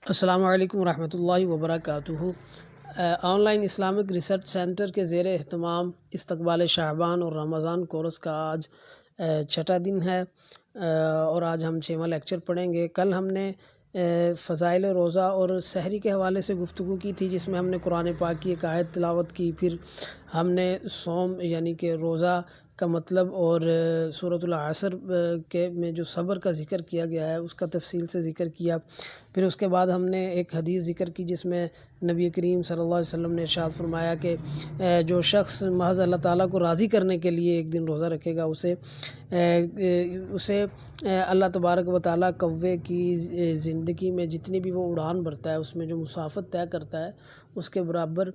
السلام علیکم ورحمۃ اللہ وبرکاتہ۔ On line Islamic research centre کے زیر اہتمام استقبال شعبان اور رمضان کورس کا آج چھٹا دن ہے اور آج ہم 6واں لیکچر پڑھیں گے۔ کل ہم نے فضائل روزہ اور سحری کے حوالے سے گفتگو کی تھی، جس میں ہم نے قرآن پاک کی ایک آیت تلاوت کی، پھر ہم نے صوم یعنی کہ روزہ کا مطلب اور سورۃ العصر کے میں جو صبر کا ذکر کیا گیا ہے اس کا تفصیل سے ذکر کیا۔ پھر اس کے بعد ہم نے ایک حدیث ذکر کی جس میں نبی کریم صلی اللہ علیہ وسلم نے ارشاد فرمایا کہ جو شخص محض اللہ تعالیٰ کو راضی کرنے کے لیے ایک دن روزہ رکھے گا اسے اللہ تبارک و تعالیٰ کوے کی زندگی میں جتنی بھی وہ اڑان بھرتا ہے اس میں جو مسافت طے کرتا ہے اس کے برابر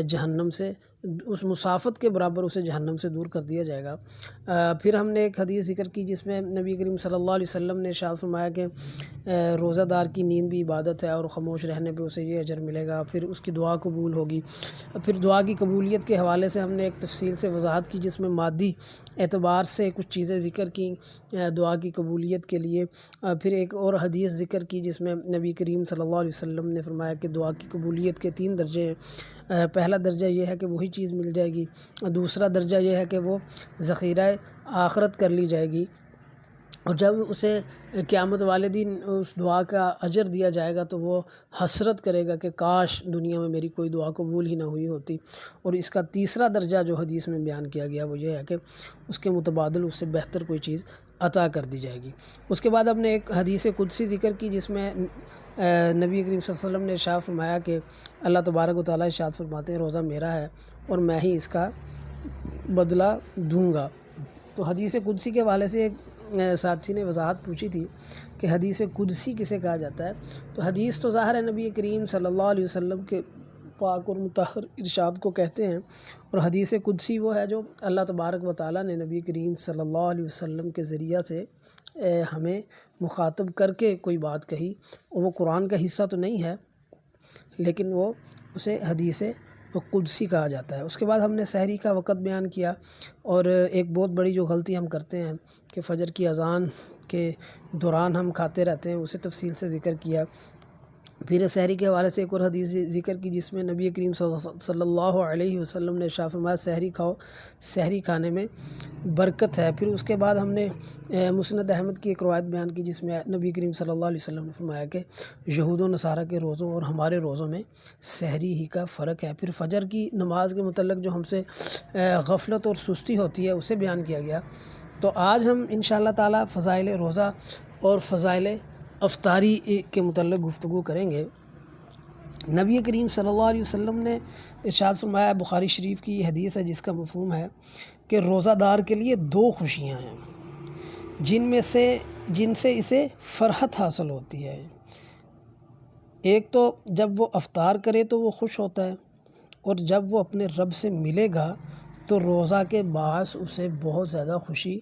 جہنم سے اس مسافت کے برابر اسے جہنم سے دور کر دیا جائے گا۔ پھر ہم نے ایک حدیث ذکر کی جس میں نبی کریم صلی اللہ علیہ وسلم نے ارشاد فرمایا کہ روزہ دار کی نیند بھی عبادت ہے اور خاموش رہنے پہ اسے یہ اجر ملے گا، پھر اس کی دعا قبول ہوگی۔ پھر دعا کی قبولیت کے حوالے سے ہم نے ایک تفصیل سے وضاحت کی جس میں مادی اعتبار سے کچھ چیزیں ذکر کی دعا کی قبولیت کے لیے۔ پھر ایک اور حدیث ذکر کی جس میں نبی کریم صلی اللہ علیہ وسلم نے فرمایا کہ دعا کی قبولیت کے 3 درجے ہیں۔ پہلا درجہ یہ ہے کہ وہی چیز مل جائے گی، دوسرا درجہ یہ ہے کہ وہ ذخیرہ آخرت کر لی جائے گی، اور جب اسے قیامت والے دن اس دعا کا اجر دیا جائے گا تو وہ حسرت کرے گا کہ کاش دنیا میں میری کوئی دعا قبول ہی نہ ہوئی ہوتی۔ اور اس کا تیسرا درجہ جو حدیث میں بیان کیا گیا وہ یہ ہے کہ اس کے متبادل اس سے بہتر کوئی چیز عطا کر دی جائے گی۔ اس کے بعد ہم نے ایک حدیث قدسی ذکر کی جس میں نبی کریم صلی اللہ علیہ وسلم نے ارشاد فرمایا کہ اللہ تبارک و تعالیٰ ارشاد فرماتے ہیں روزہ میرا ہے اور میں ہی اس کا بدلہ دوں گا۔ تو حدیث قدسی کے حوالے سے ایک ساتھی نے وضاحت پوچھی تھی کہ حدیث قدسی کسے کہا جاتا ہے، تو حدیث تو ظاہر ہے نبی کریم صلی اللہ علیہ وسلم کے پاک اور مطہر ارشاد کو کہتے ہیں، اور حدیث قدسی وہ ہے جو اللہ تبارک و تعالیٰ نے نبی کریم صلی اللہ علیہ وسلم کے ذریعہ سے ہمیں مخاطب کر کے کوئی بات کہی، اور وہ قرآن کا حصہ تو نہیں ہے لیکن وہ اسے حدیث قدسی کہا جاتا ہے۔ اس کے بعد ہم نے سحری کا وقت بیان کیا، اور ایک بہت بڑی جو غلطی ہم کرتے ہیں کہ فجر کی اذان کے دوران ہم کھاتے رہتے ہیں، اسے تفصیل سے ذکر کیا۔ پھر سحری کے حوالے سے ایک اور حدیث ذکر کی جس میں نبی کریم صلی اللہ علیہ وسلم نے ارشاد فرمایا سحری کھاؤ، سحری کھانے میں برکت ہے۔ پھر اس کے بعد ہم نے مسند احمد کی ایک روایت بیان کی جس میں نبی کریم صلی اللہ علیہ وسلم نے فرمایا کہ یہود و نصارہ کے روزوں اور ہمارے روزوں میں سحری ہی کا فرق ہے۔ پھر فجر کی نماز کے متعلق جو ہم سے غفلت اور سستی ہوتی ہے اسے بیان کیا گیا۔ تو آج ہم انشاءاللہ تعالی فضائل روزہ اور فضائل افطاری کے متعلق گفتگو کریں گے۔ نبی کریم صلی اللہ علیہ وسلم نے ارشاد فرمایا، بخاری شریف کی یہ حدیث ہے جس کا مفہوم ہے کہ روزہ دار کے لیے 2 خوشیاں ہیں جن سے اسے فرحت حاصل ہوتی ہے۔ ایک تو جب وہ افطار کرے تو وہ خوش ہوتا ہے، اور جب وہ اپنے رب سے ملے گا تو روزہ کے باعث اسے بہت زیادہ خوشی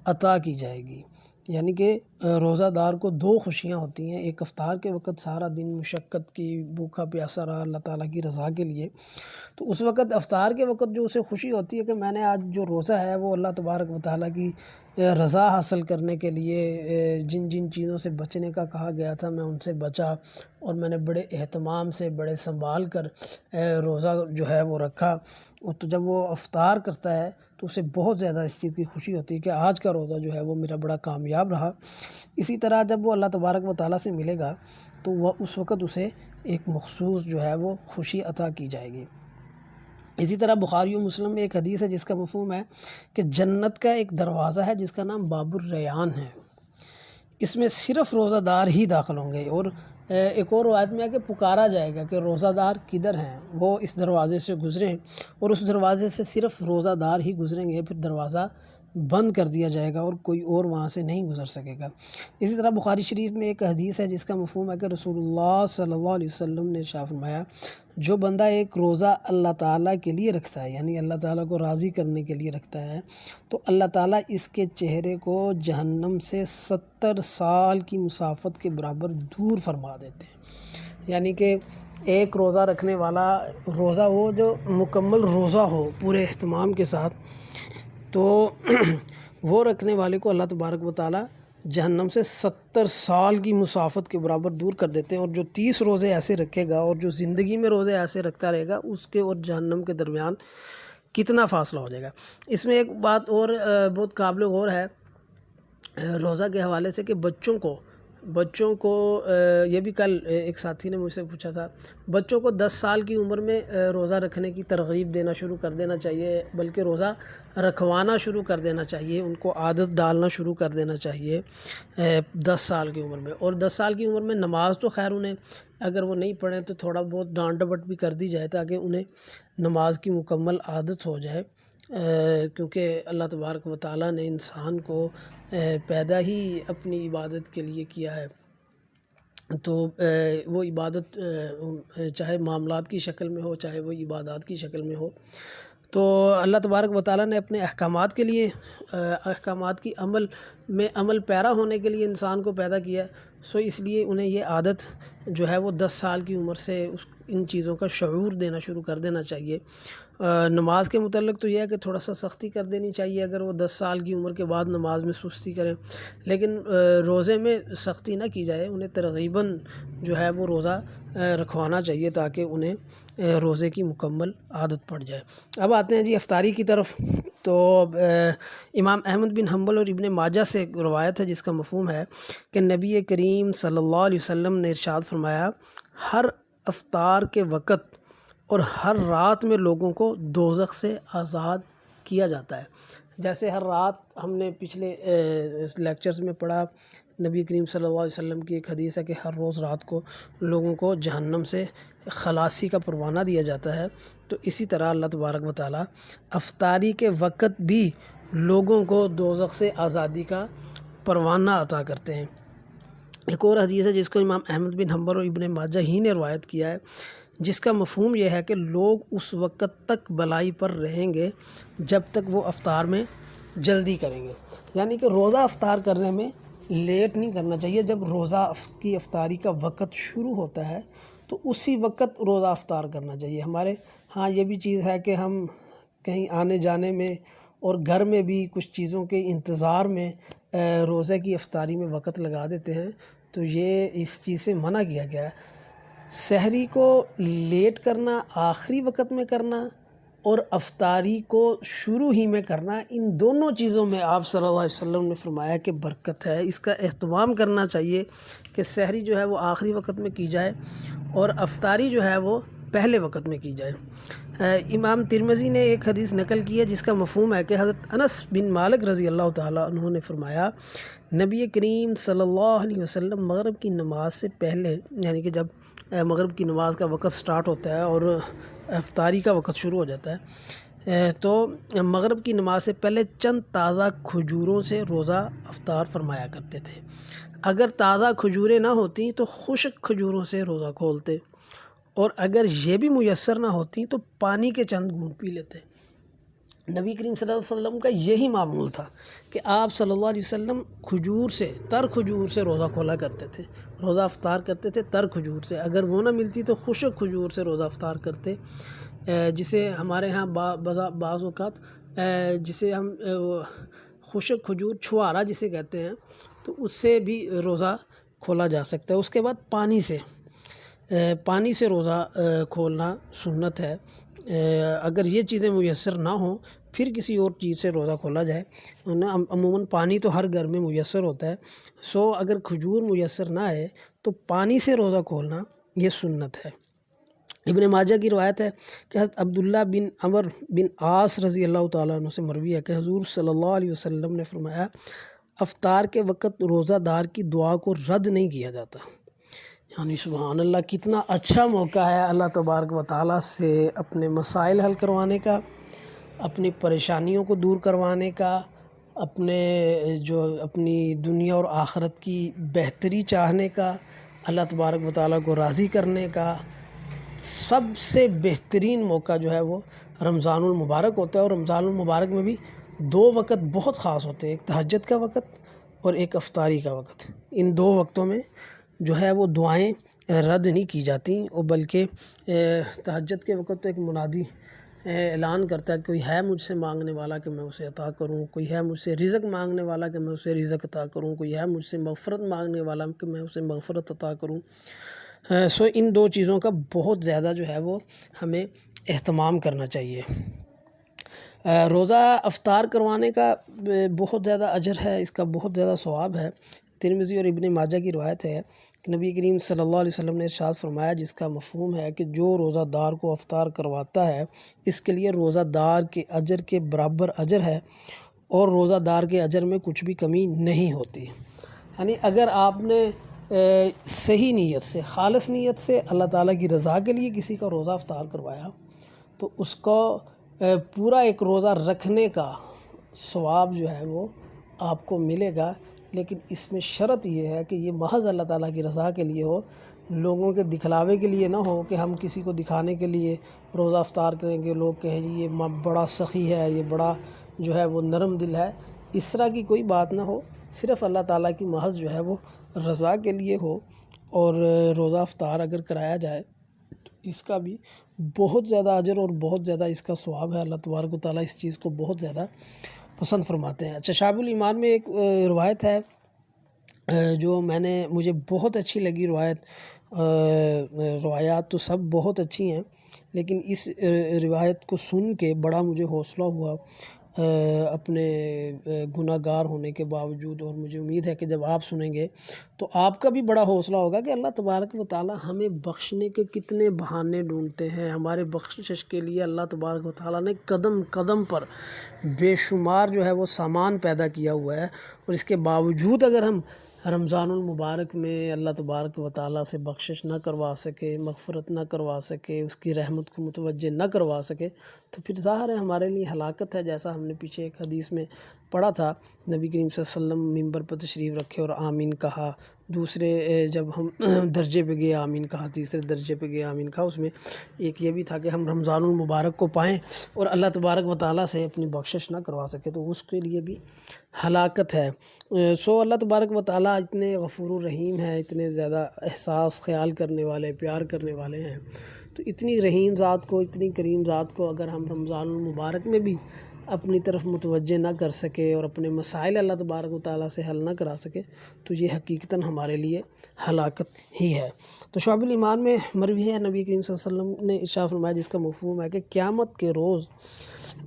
عطا کی جائے گی۔ یعنی کہ روزہ دار کو 2 خوشیاں ہوتی ہیں، ایک افطار کے وقت سارا دن مشقت کی، بھوکا پیاسا رہا اللہ تعالیٰ کی رضا کے لیے، تو اس وقت افطار کے وقت جو اسے خوشی ہوتی ہے کہ میں نے آج جو روزہ ہے وہ اللہ تبارک و تعالیٰ کی رضا حاصل کرنے کے لیے جن جن چیزوں سے بچنے کا کہا گیا تھا میں ان سے بچا، اور میں نے بڑے اہتمام سے بڑے سنبھال کر روزہ جو ہے وہ رکھا۔ تو جب وہ افطار کرتا ہے تو اسے بہت زیادہ اس چیز کی خوشی ہوتی ہے کہ آج کا روزہ جو ہے وہ میرا بڑا کامیاب رہا۔ اسی طرح جب وہ اللہ تبارک و تعالیٰ سے ملے گا تو وہ اس وقت اسے ایک مخصوص جو ہے وہ خوشی عطا کی جائے گی۔ اسی طرح بخاری و مسلم میں ایک حدیث ہے جس کا مفہوم ہے کہ جنت کا ایک دروازہ ہے جس کا نام باب الریان ہے، اس میں صرف روزہ دار ہی داخل ہوں گے، اور ایک اور روایت میں ہے کہ پکارا جائے گا کہ روزہ دار کدھر ہیں، وہ اس دروازے سے گزریں، اور اس دروازے سے صرف روزہ دار ہی گزریں گے، پھر دروازہ بند کر دیا جائے گا اور کوئی اور وہاں سے نہیں گزر سکے گا۔ اسی طرح بخاری شریف میں ایک حدیث ہے جس کا مفہوم ہے کہ رسول اللہ صلی اللہ علیہ وسلم نے ارشاد فرمایا جو بندہ ایک روزہ اللہ تعالیٰ کے لیے رکھتا ہے، یعنی اللہ تعالیٰ کو راضی کرنے کے لیے رکھتا ہے، تو اللہ تعالیٰ اس کے چہرے کو جہنم سے 70 سال کی مسافت کے برابر دور فرما دیتے ہیں۔ یعنی کہ ایک روزہ رکھنے والا، روزہ وہ جو مکمل روزہ ہو پورے اہتمام کے ساتھ، تو وہ رکھنے والے کو اللہ تبارک و تعالیٰ جہنم سے 70 سال کی مسافت کے برابر دور کر دیتے ہیں، اور جو 30 روزے ایسے رکھے گا اور جو زندگی میں روزے ایسے رکھتا رہے گا اس کے اور جہنم کے درمیان کتنا فاصلہ ہو جائے گا۔ اس میں ایک بات اور بہت قابل غور ہے روزہ کے حوالے سے کہ بچوں کو یہ بھی کل ایک ساتھی نے مجھ سے پوچھا تھا، بچوں کو 10 سال کی عمر میں روزہ رکھنے کی ترغیب دینا شروع کر دینا چاہیے، بلکہ روزہ رکھوانا شروع کر دینا چاہیے، ان کو عادت ڈالنا شروع کر دینا چاہیے 10 سال کی عمر میں۔ اور 10 سال کی عمر میں نماز تو خیر انہیں اگر وہ نہیں پڑھیں تو تھوڑا بہت ڈانٹ ڈپٹ بھی کر دی جائے تاکہ انہیں نماز کی مکمل عادت ہو جائے، کیونکہ اللہ تبارک و تعالیٰ نے انسان کو پیدا ہی اپنی عبادت کے لیے کیا ہے، تو وہ عبادت چاہے معاملات کی شکل میں ہو چاہے وہ عبادات کی شکل میں ہو، تو اللہ تبارک و تعالیٰ نے اپنے احکامات کے لیے احکامات کی عمل پیرا ہونے کے لیے انسان کو پیدا کیا، سو اس لیے انہیں یہ عادت جو ہے وہ 10 سال کی عمر سے ان چیزوں کا شعور دینا شروع کر دینا چاہیے۔ نماز کے متعلق تو یہ ہے کہ تھوڑا سا سختی کر دینی چاہیے اگر وہ 10 سال کی عمر کے بعد نماز میں سستی کریں، لیکن روزے میں سختی نہ کی جائے، انہیں ترغیباً جو ہے وہ روزہ رکھوانا چاہیے تاکہ انہیں روزے کی مکمل عادت پڑ جائے۔ اب آتے ہیں جی افطاری کی طرف، تو امام احمد بن حنبل اور ابن ماجہ سے ایک روایت ہے جس کا مفہوم ہے کہ نبی کریم صلی اللہ علیہ وسلم نے ارشاد فرمایا، ہر افطار کے وقت اور ہر رات میں لوگوں کو دوزخ سے آزاد کیا جاتا ہے۔ جیسے ہر رات ہم نے پچھلے لیکچرز میں پڑھا، نبی کریم صلی اللہ علیہ وسلم کی ایک حدیث ہے کہ ہر روز رات کو لوگوں کو جہنم سے خلاصی کا پروانہ دیا جاتا ہے، تو اسی طرح اللہ تبارک و تعالیٰ افطاری کے وقت بھی لوگوں کو دوزخ سے آزادی کا پروانہ عطا کرتے ہیں۔ ایک اور حدیث ہے جس کو امام احمد بن حنبل اور ابن ماجہ ہی نے روایت کیا ہے، جس کا مفہوم یہ ہے کہ لوگ اس وقت تک بلائی پر رہیں گے جب تک وہ افطار میں جلدی کریں گے، یعنی کہ روزہ افطار کرنے میں لیٹ نہیں کرنا چاہیے۔ جب روزہ کی افطاری کا وقت شروع ہوتا ہے تو اسی وقت روزہ افطار کرنا چاہیے۔ ہمارے ہاں یہ بھی چیز ہے کہ ہم کہیں آنے جانے میں اور گھر میں بھی کچھ چیزوں کے انتظار میں روزے کی افطاری میں وقت لگا دیتے ہیں، تو یہ اس چیز سے منع کیا گیا ہے۔ سحری کو لیٹ کرنا، آخری وقت میں کرنا اور افطاری کو شروع ہی میں کرنا، ان دونوں چیزوں میں آپ صلی اللہ علیہ وسلم نے فرمایا کہ برکت ہے، اس کا اہتمام کرنا چاہیے کہ سحری جو ہے وہ آخری وقت میں کی جائے اور افطاری جو ہے وہ پہلے وقت میں کی جائے۔ امام ترمذی نے ایک حدیث نقل کی ہے جس کا مفہوم ہے کہ حضرت انس بن مالک رضی اللہ تعالیٰ عنہ نے فرمایا، نبی کریم صلی اللہ علیہ وسلم مغرب کی نماز سے پہلے، یعنی کہ جب مغرب کی نماز کا وقت سٹارٹ ہوتا ہے اور افطاری کا وقت شروع ہو جاتا ہے، تو مغرب کی نماز سے پہلے چند تازہ کھجوروں سے روزہ افطار فرمایا کرتے تھے۔ اگر تازہ کھجوریں نہ ہوتیں تو خشک کھجوروں سے روزہ کھولتے، اور اگر یہ بھی میسر نہ ہوتی تو پانی کے چند گھونٹ پی لیتے۔ نبی کریم صلی اللہ علیہ وسلم کا یہی معمول تھا کہ آپ صلی اللہ علیہ وسلم تر کھجور سے روزہ کھولا کرتے تھے، روزہ افطار کرتے تھے تر کھجور سے، اگر وہ نہ ملتی تو خشک کھجور سے روزہ افطار کرتے، جسے ہمارے ہاں بعض اوقات جسے ہم خشک کھجور چھوارا جسے کہتے ہیں، تو اس سے بھی روزہ کھولا جا سکتا ہے۔ اس کے بعد پانی سے روزہ کھولنا سنت ہے۔ اگر یہ چیزیں میسر نہ ہوں پھر کسی اور چیز سے روزہ کھولا جائے، عموماً پانی تو ہر گھر میں میسر ہوتا ہے، سو اگر کھجور میسر نہ آئے تو پانی سے روزہ کھولنا یہ سنت ہے۔ ابن ماجہ کی روایت ہے کہ حضرت عبداللہ بن عمر بن عاص رضی اللہ تعالیٰ عنہ سے مروی ہے کہ حضور صلی اللہ علیہ وسلم نے فرمایا، افطار کے وقت روزہ دار کی دعا کو رد نہیں کیا جاتا۔ یعنی سبحان اللہ، کتنا اچھا موقع ہے اللہ تبارک و تعالیٰ سے اپنے مسائل حل کروانے کا، اپنی پریشانیوں کو دور کروانے کا، اپنی دنیا اور آخرت کی بہتری چاہنے کا، اللہ تبارک و تعالیٰ کو راضی کرنے کا۔ سب سے بہترین موقع جو ہے وہ رمضان المبارک ہوتا ہے، اور رمضان المبارک میں بھی 2 وقت بہت خاص ہوتے ہیں، ایک تہجد کا وقت اور ایک افطاری کا وقت۔ ان 2 وقتوں میں جو ہے وہ دعائیں رد نہیں کی جاتی، اور بلکہ تہجد کے وقت تو ایک منادی اعلان کرتا ہے کوئی ہے مجھ سے مانگنے والا کہ میں اسے عطا کروں، کوئی ہے مجھ سے رزق مانگنے والا کہ میں اسے رزق عطا کروں، کوئی ہے مجھ سے مغفرت مانگنے والا کہ میں اسے مغفرت عطا کروں۔ سو ان دو چیزوں کا بہت زیادہ جو ہے وہ ہمیں اہتمام کرنا چاہیے۔ روزہ افطار کروانے کا بہت زیادہ اجر ہے، اس کا بہت زیادہ ثواب ہے۔ ترمذی اور ابن ماجہ کی روایت ہے کہ نبی کریم صلی اللہ علیہ وسلم نے ارشاد فرمایا، جس کا مفہوم ہے کہ جو روزہ دار کو افطار کرواتا ہے اس کے لیے روزہ دار کے اجر کے برابر اجر ہے، اور روزہ دار کے اجر میں کچھ بھی کمی نہیں ہوتی۔ یعنی اگر آپ نے صحیح نیت سے، خالص نیت سے اللہ تعالیٰ کی رضا کے لیے کسی کا روزہ افطار کروایا تو اس کو پورا ایک روزہ رکھنے کا ثواب جو ہے وہ آپ کو ملے گا، لیکن اس میں شرط یہ ہے کہ یہ محض اللہ تعالیٰ کی رضا کے لیے ہو، لوگوں کے دکھلاوے کے لیے نہ ہو کہ ہم کسی کو دکھانے کے لیے روزہ افطار کریں گے، لوگ کہیں جی یہ بڑا سخی ہے، یہ بڑا جو ہے وہ نرم دل ہے، اس طرح کی کوئی بات نہ ہو، صرف اللہ تعالیٰ کی محض جو ہے وہ رضا کے لیے ہو، اور روزہ افطار اگر کرایا جائے تو اس کا بھی بہت زیادہ اجر اور بہت زیادہ اس کا ثواب ہے۔ اللہ تبارک و تعالیٰ اس چیز کو بہت زیادہ پسند فرماتے ہیں۔ اچھا، شعب الایمان میں ایک روایت ہے جو مجھے بہت اچھی لگی روایات تو سب بہت اچھی ہیں، لیکن اس روایت کو سن کے بڑا مجھے حوصلہ ہوا اپنے گناہ گار ہونے کے باوجود، اور مجھے امید ہے کہ جب آپ سنیں گے تو آپ کا بھی بڑا حوصلہ ہوگا کہ اللہ تبارک و تعالیٰ ہمیں بخشنے کے کتنے بہانے ڈھونڈتے ہیں۔ ہمارے بخشش کے لیے اللہ تبارک و تعالیٰ نے قدم قدم پر بے شمار جو ہے وہ سامان پیدا کیا ہوا ہے، اور اس کے باوجود اگر ہم رمضان المبارک میں اللہ تبارک و تعالیٰ سے بخشش نہ کروا سکے، مغفرت نہ کروا سکے، اس کی رحمت کو متوجہ نہ کروا سکے، تو پھر ظاہر ہے ہمارے لیے ہلاکت ہے۔ جیسا ہم نے پیچھے ایک حدیث میں پڑھا تھا، نبی کریم صلی اللہ علیہ وسلم ممبر پر تشریف رکھے اور آمین کہا، دوسرے جب ہم درجے پہ گئے آمین کہا، تیسرے درجے پہ گئے آمین کہا۔ اس میں ایک یہ بھی تھا کہ ہم رمضان المبارک کو پائیں اور اللہ تبارک و تعالیٰ سے اپنی بخشش نہ کروا سکے، تو اس کے لیے بھی ہلاکت ہے۔ سو اللہ تبارک و تعالیٰ اتنے غفور الرحیم ہے، اتنے زیادہ احساس خیال کرنے والے، پیار کرنے والے ہیں، تو اتنی رحیم ذات کو، اتنی کریم ذات کو اگر ہم رمضان المبارک میں بھی اپنی طرف متوجہ نہ کر سکے اور اپنے مسائل اللہ تبارک و تعالیٰ سے حل نہ کرا سکے، تو یہ حقیقتاً ہمارے لیے ہلاکت ہی ہے۔ تو شعب الایمان میں مروی ہے، نبی کریم صلی اللہ علیہ وسلم نے ارشاد فرمایا، جس کا مفہوم ہے کہ قیامت کے روز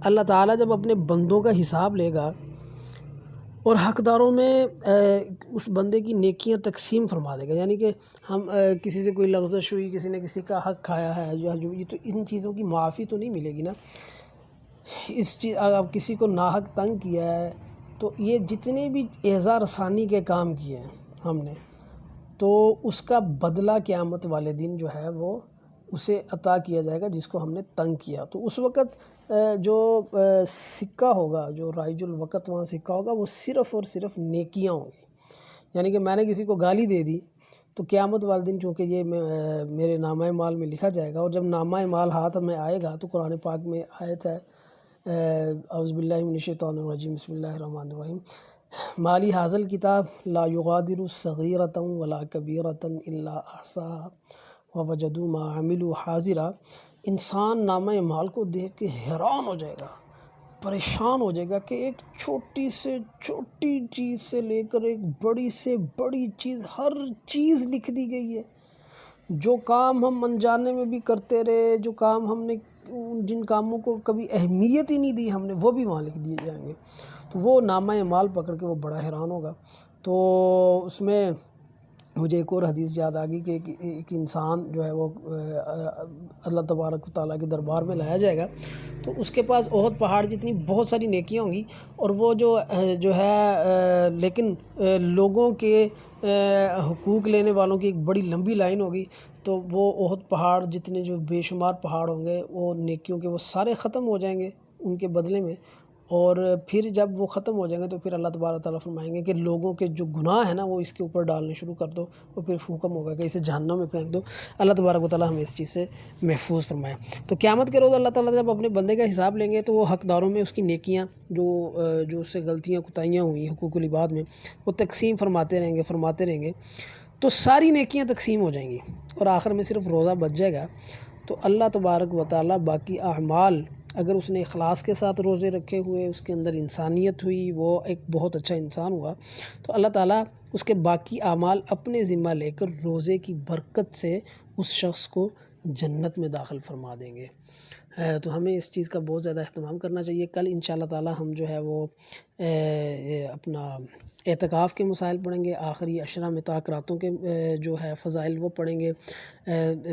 اللہ تعالیٰ جب اپنے بندوں کا حساب لے گا اور حقداروں میں اس بندے کی نیکیاں تقسیم فرما دے گا، یعنی کہ ہم کسی سے کوئی لغزش ہوئی، کسی نے کسی کا حق کھایا ہے، جو یہ تو ان چیزوں کی معافی تو نہیں ملے گی نا۔ اگر کسی کو ناحق تنگ کیا ہے تو یہ جتنے بھی ایذا رسانی کے کام کیے ہیں ہم نے، تو اس کا بدلہ قیامت والے دن جو ہے وہ اسے عطا کیا جائے گا جس کو ہم نے تنگ کیا۔ تو اس وقت جو سکہ ہوگا، جو رائج الوقت وہاں سکہ ہوگا، وہ صرف اور صرف نیکیاں ہوں گی۔ یعنی کہ میں نے کسی کو گالی دے دی تو قیامت والے دن چونکہ یہ میرے نامہ مال میں لکھا جائے گا، اور جب نامہ مال ہاتھ میں آئے گا تو قرآن پاک میں آیت ہے، اعوذ باللہ من الشیطان الرجیم، بسم اللہ الرحمن الرحیم، مالی حاضل کتاب لا یغادر صغیرۃ ولا کبیرۃ الا احصاها ووجدوا ما عملوا حاضرا۔ انسان نامہ مال کو دیکھ کے حیران ہو جائے گا، پریشان ہو جائے گا کہ ایک چھوٹی سے چھوٹی چیز سے لے کر ایک بڑی سے بڑی چیز، ہر چیز لکھ دی گئی ہے۔ جو کام ہم انجانے میں بھی کرتے رہے، جو کام ہم نے، جن کاموں کو کبھی اہمیت ہی نہیں دی ہم نے، وہ بھی وہاں لکھ دیے جائیں گے۔ تو وہ نامہ مال پکڑ کے وہ بڑا حیران ہوگا۔ تو اس میں مجھے ایک اور حدیث یاد آ گئی کہ ایک انسان جو ہے وہ اللہ تبارک و تعالیٰ کے دربار میں لایا جائے گا، تو اس کے پاس احد پہاڑ جتنی بہت ساری نیکیاں ہوں گی، اور وہ جو ہے لیکن لوگوں کے حقوق لینے والوں کی ایک بڑی لمبی لائن ہوگی، تو وہ احد پہاڑ جتنے جو بے شمار پہاڑ ہوں گے وہ نیکیوں کے وہ سارے ختم ہو جائیں گے ان کے بدلے میں، اور پھر جب وہ ختم ہو جائیں گے تو پھر اللہ تبارک تعالیٰ فرمائیں گے کہ لوگوں کے جو گناہ ہیں نا وہ اس کے اوپر ڈالنے شروع کر دو، اور پھر حکم ہوگا کہ اسے جہنم میں پھینک دو۔ اللہ تبارک و تعالیٰ ہمیں اس چیز سے محفوظ فرمائے۔ تو قیامت کے روز اللہ تعالیٰ جب اپنے بندے کا حساب لیں گے تو وہ حقداروں میں اس کی نیکیاں جو اس سے غلطیاں کوتاہیاں ہوئی حقوق العباد میں، وہ تقسیم فرماتے رہیں گے، تو ساری نیکیاں تقسیم ہو جائیں گی، اور آخر میں صرف روزہ بچ جائے گا۔ تو اللہ تبارک و تعالیٰ باقی اعمال اگر اس نے اخلاص کے ساتھ روزے رکھے ہوئے، اس کے اندر انسانیت ہوئی، وہ ایک بہت اچھا انسان ہوا، تو اللہ تعالیٰ اس کے باقی اعمال اپنے ذمہ لے کر روزے کی برکت سے اس شخص کو جنت میں داخل فرما دیں گے۔ تو ہمیں اس چیز کا بہت زیادہ اہتمام کرنا چاہیے۔ کل انشاءاللہ تعالیٰ ہم جو ہے وہ اپنا اعتکاف کے مسائل پڑھیں گے، آخری عشرہ میں طاق راتوں کے جو ہے فضائل وہ پڑھیں گے،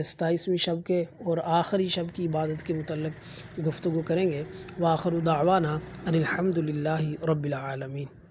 27ویں شب کے اور آخری شب کی عبادت کے متعلق گفتگو کریں گے۔ وآخر دعوانا ان الحمد للہ رب العالمین۔